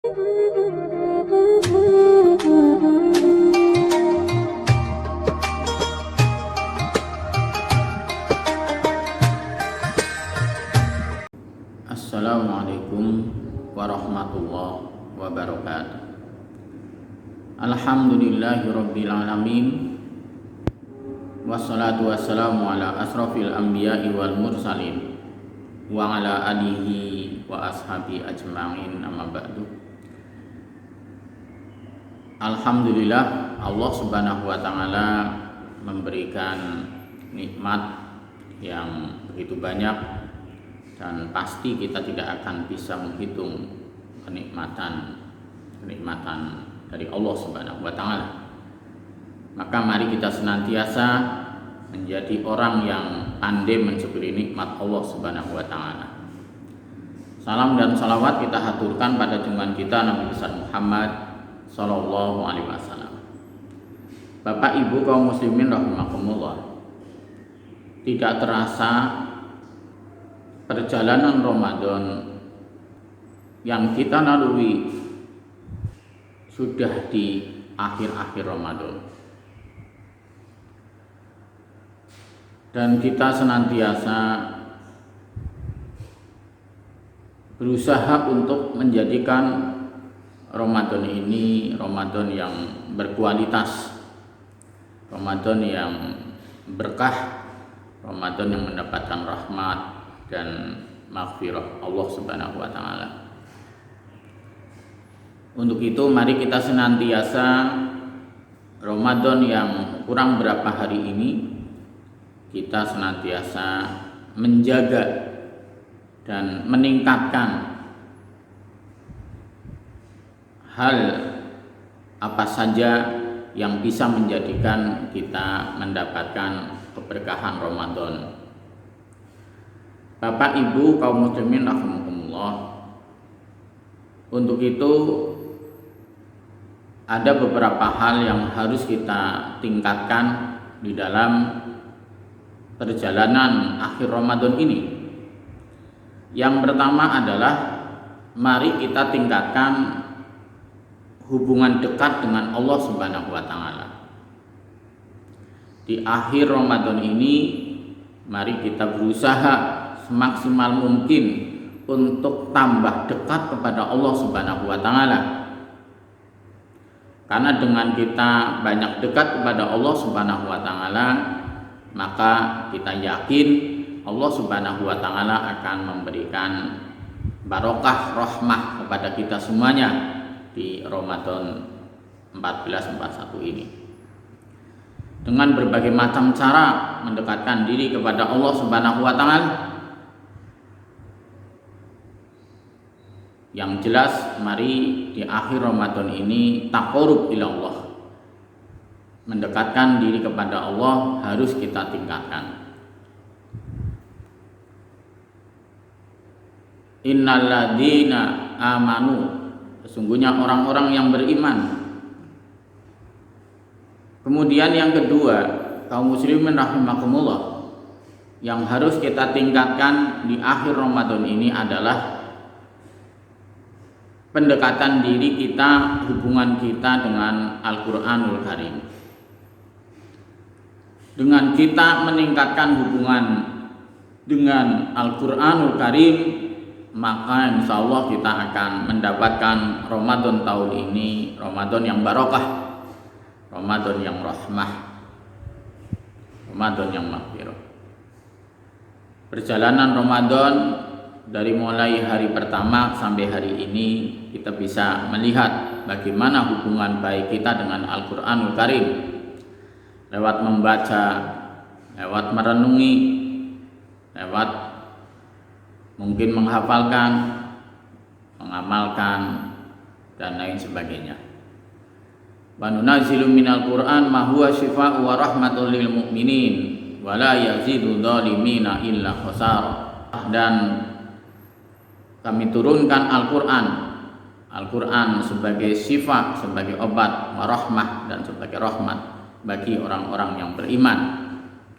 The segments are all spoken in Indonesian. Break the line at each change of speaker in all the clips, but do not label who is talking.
Assalamualaikum warahmatullahi wabarakatuh. Alhamdulillahirabbil alamin. Wassalatu wassalamu ala asrofil anbiya'i wal mursalin wa ala alihi wa ashabi ajma'in, amma ba'du. Alhamdulillah, Allah subhanahu wa ta'ala memberikan nikmat yang begitu banyak, dan pasti kita tidak akan bisa menghitung kenikmatan dari Allah subhanahu wa ta'ala. Maka mari kita senantiasa menjadi orang yang pandai mensyukuri nikmat Allah subhanahu wa ta'ala. Salam dan salawat kita haturkan pada junjungan kita Nabi besar Muhammad sallallahu alaihi wasallam. Bapak Ibu kaum muslimin rahimakumullah, tidak terasa perjalanan Ramadan yang kita lalui sudah di akhir-akhir Ramadan. Dan kita senantiasa berusaha untuk menjadikan Ramadan ini Ramadan yang berkualitas, Ramadan yang berkah, Ramadan yang mendapatkan rahmat dan maghfirah Allah subhanahu wa ta'ala. Untuk itu mari kita senantiasa Ramadan yang kurang berapa hari ini, kita senantiasa menjaga dan meningkatkan hal apa saja yang bisa menjadikan kita mendapatkan keberkahan Ramadan. Bapak Ibu kaum muslimin rahimakumullah, untuk itu ada beberapa hal yang harus kita tingkatkan di dalam perjalanan akhir Ramadan ini. Yang pertama adalah mari kita tingkatkan hubungan dekat dengan Allah subhanahu wa ta'ala. Di akhir Ramadan ini mari kita berusaha semaksimal mungkin untuk tambah dekat kepada Allah subhanahu wa ta'ala. Karena dengan kita banyak dekat kepada Allah subhanahu wa ta'ala, maka kita yakin Allah subhanahu wa ta'ala akan memberikan barokah rahmah kepada kita semuanya di Ramadan 1441 ini. Dengan berbagai macam cara mendekatkan diri kepada Allah subhanahu wa ta'ala. Yang jelas mari di akhir Ramadan ini taqarrub ila Allah, mendekatkan diri kepada Allah harus kita tingkatkan. Innalladzina amanu, sesungguhnya orang-orang yang beriman. Kemudian yang kedua, kaum muslimin rahimakumullah, yang harus kita tingkatkan di akhir Ramadan ini adalah pendekatan diri kita, hubungan kita dengan Al-Quranul Karim. Dengan kita meningkatkan hubungan dengan Al-Quranul Karim, maka insya Allah kita akan mendapatkan Ramadan tahun ini Ramadan yang barokah, Ramadan yang rahmah, Ramadan yang maghfirah. Perjalanan Ramadan dari mulai hari pertama sampai hari ini, kita bisa melihat bagaimana hubungan baik kita dengan Al-Quranul Karim, lewat membaca, lewat merenungi, lewat mungkin menghafalkan, mengamalkan, dan lain sebagainya. Wa nunazzilu minal Qur'an ma huwa syifaa'un wa rahmatul lil mu'minin wa la yazidu dhalimina illa khasara. Dan kami turunkan Al-Quran sebagai syifa, sebagai obat, warahmah, dan sebagai rahmat bagi orang-orang yang beriman,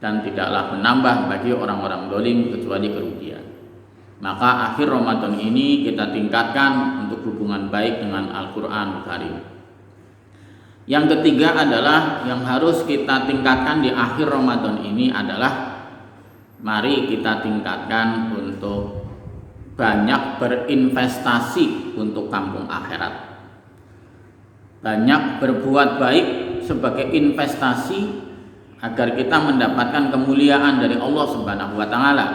dan tidaklah menambah bagi orang-orang zalim kecuali kerugian. Maka akhir Ramadan ini kita tingkatkan untuk hubungan baik dengan Al-Qur'an Karim. Yang ketiga adalah yang harus kita tingkatkan di akhir Ramadan ini adalah mari kita tingkatkan untuk banyak berinvestasi untuk kampung akhirat. Banyak berbuat baik sebagai investasi agar kita mendapatkan kemuliaan dari Allah Subhanahu wa taala.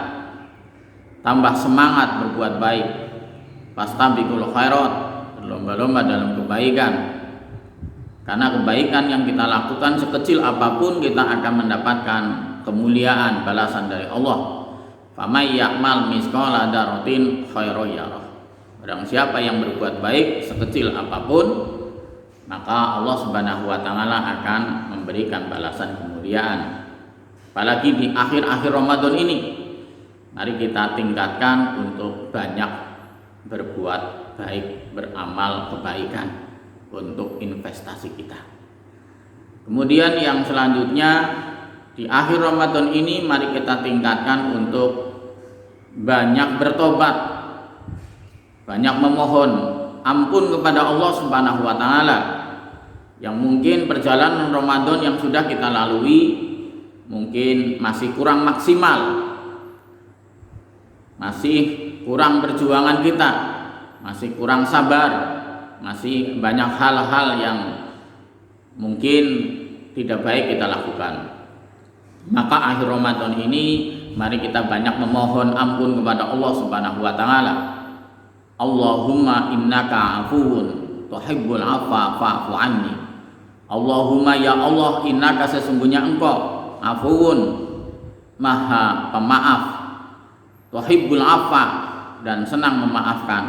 Tambah semangat berbuat baik. Fastabiqul khairat, berlomba-lomba dalam kebaikan. Karena kebaikan yang kita lakukan sekecil apapun kita akan mendapatkan kemuliaan balasan dari Allah. Famay ya'mal misqala dzarratin khairan yarah. Barang siapa yang berbuat baik sekecil apapun, maka Allah Subhanahu wa taala akan memberikan balasan kemuliaan. Apalagi di akhir-akhir Ramadan ini, mari kita tingkatkan untuk banyak berbuat baik, beramal kebaikan untuk investasi kita. Kemudian yang selanjutnya di akhir Ramadan ini mari kita tingkatkan untuk banyak bertobat, banyak memohon ampun kepada Allah Subhanahu wa taala. Yang mungkin perjalanan Ramadan yang sudah kita lalui mungkin masih kurang maksimal, masih kurang perjuangan kita, masih kurang sabar, masih banyak hal-hal yang mungkin tidak baik kita lakukan. Maka akhir Ramadan ini mari kita banyak memohon ampun kepada Allah Subhanahu wa taala. Allahumma innaka afuwun tuhibbul afwa fa'fu anni. Allahumma ya Allah, innaka sesungguhnya engkau afuwun maha pemaaf, tuhibbul afwa dan senang memaafkan,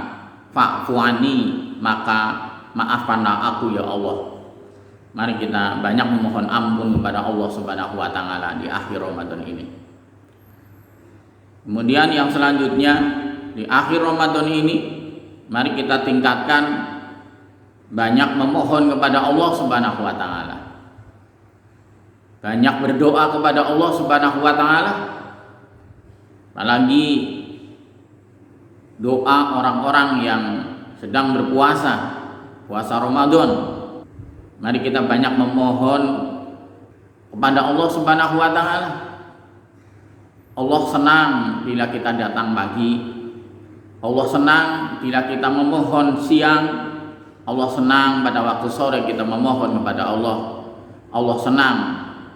fa'fu anni maka maafkanlah aku ya Allah. Mari kita banyak memohon ampun kepada Allah Subhanahu wa taala di akhir Ramadan ini. Kemudian yang selanjutnya di akhir Ramadan ini mari kita tingkatkan banyak memohon kepada Allah Subhanahu wa taala. Banyak berdoa kepada Allah Subhanahu wa taala. Apalagi doa orang-orang yang sedang berpuasa, puasa Ramadan. Mari kita banyak memohon kepada Allah Subhanahu wa taala. Allah senang bila kita datang pagi. Allah senang bila kita memohon siang. Allah senang pada waktu sore kita memohon kepada Allah. Allah senang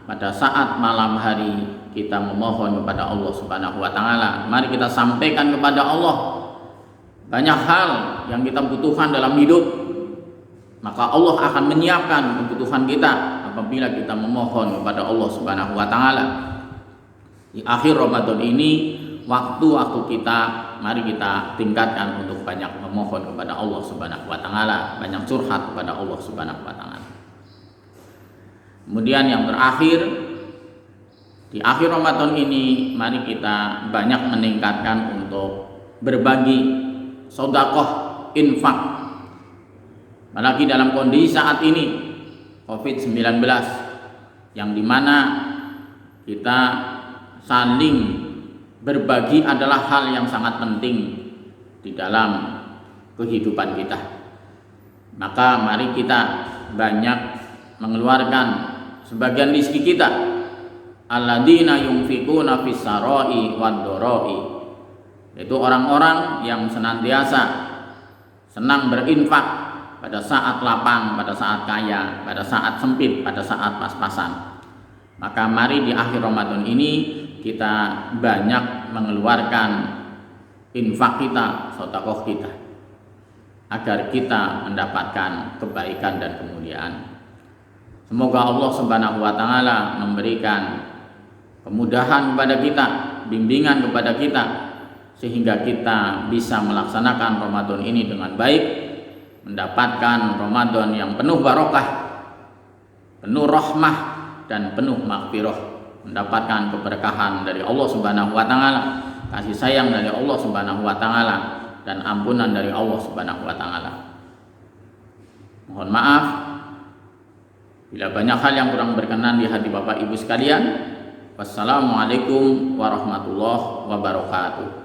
pada saat malam hari kita memohon kepada Allah Subhanahu wa taala. Mari kita sampaikan kepada Allah banyak hal yang kita butuhkan dalam hidup. Maka Allah akan menyiapkan kebutuhan kita apabila kita memohon kepada Allah Subhanahu wa taala. Di akhir Ramadan ini waktu-waktu kita mari kita tingkatkan untuk banyak memohon kepada Allah Subhanahu wa taala, banyak curhat kepada Allah Subhanahu wa taala. Kemudian yang terakhir di akhir Ramadan ini mari kita banyak meningkatkan untuk berbagi sedekah, infak. Apalagi dalam kondisi saat ini COVID-19 yang dimana kita saling berbagi adalah hal yang sangat penting di dalam kehidupan kita. Maka mari kita banyak mengeluarkan sebagian rezeki kita. Alladzina yunfikuna fis sarai wad dharai. Itu orang-orang yang senantiasa senang berinfak pada saat lapang, pada saat kaya, pada saat sempit, pada saat pas-pasan. Maka mari di akhir Ramadan ini kita banyak mengeluarkan infak kita, sedekah kita, agar kita mendapatkan kebaikan dan kemuliaan. Semoga Allah Subhanahu wa taala memberikan kemudahan kepada kita, bimbingan kepada kita, sehingga kita bisa melaksanakan Ramadan ini dengan baik, mendapatkan Ramadan yang penuh barokah, penuh rahmah dan penuh maghfirah, mendapatkan keberkahan dari Allah Subhanahu wa taala, kasih sayang dari Allah Subhanahu wa taala dan ampunan dari Allah Subhanahu wa taala. Mohon maaf bila banyak hal yang kurang berkenan di hati Bapak Ibu sekalian. Wassalamualaikum warahmatullahi wabarakatuh.